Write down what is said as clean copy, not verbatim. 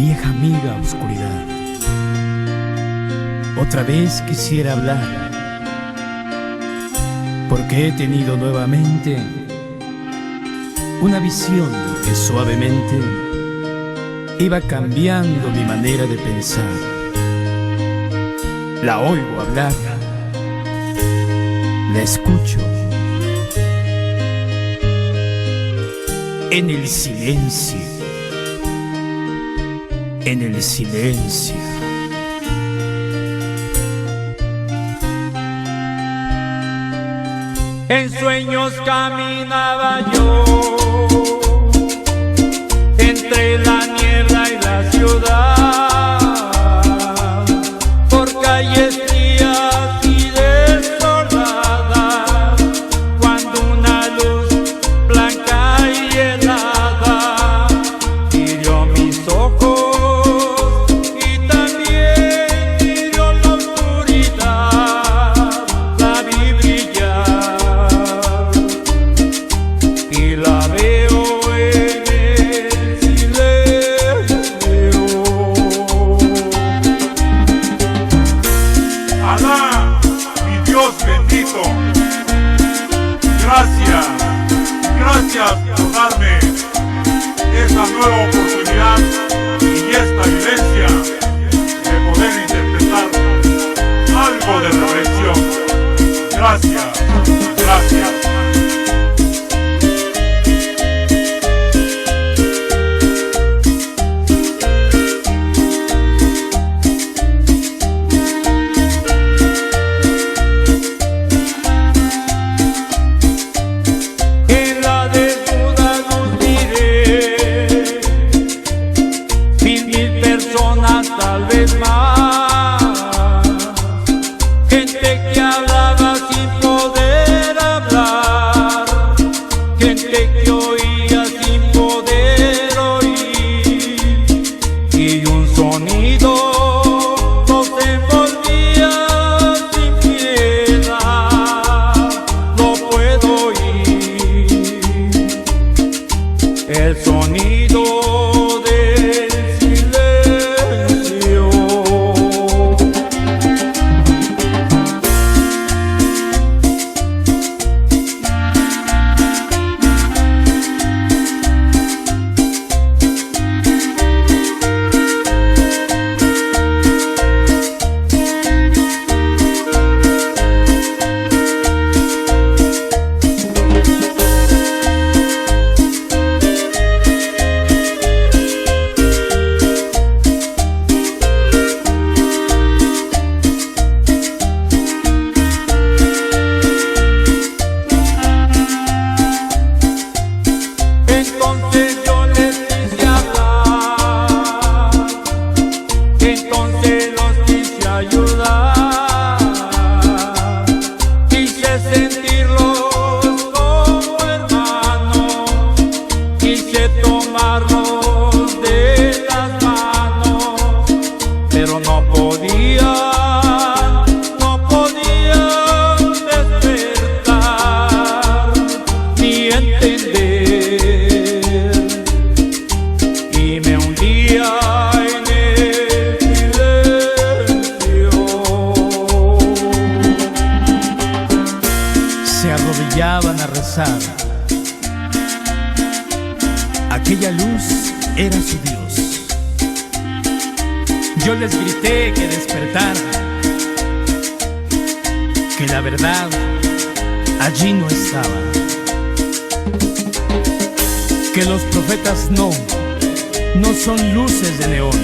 Vieja amiga oscuridad, otra vez quisiera hablar, porque he tenido nuevamente una visión que suavemente iba cambiando mi manera de pensar. La oigo hablar, la escucho en el silencio, en el silencio. En sueños caminaba yo entre la niebla y la ciudad, por calles frías y desoladas, cuando una luz blanca y helada hirió mis ojos y también hirió la oscuridad. La vi brillar y la veo en el silencio. Alá, mi Dios bendito, gracias por darme esta nueva oportunidad y esta vivencia de poder interpretar algo de reflexión. Gracias. En la desnuda luz miré 1000 personas, tal vez más, gente que hablaba sin poder hablar, gente que oía sin poder oír, y un sonido nos envolvía sin piedad. Lo puedo oír, el sonido del silencio. Entonces yo les quise hablar, entonces los quise ayudar, quise sentirlos como hermanos, quise tomarlos de las manos, pero no podían despertar ni entender. Y me hundía en el silencio. Se arrodillaban a rezar. Aquella luz era su Dios. Yo les grité que despertaran, que la verdad allí no estaba, que los profetas no son luces de neón,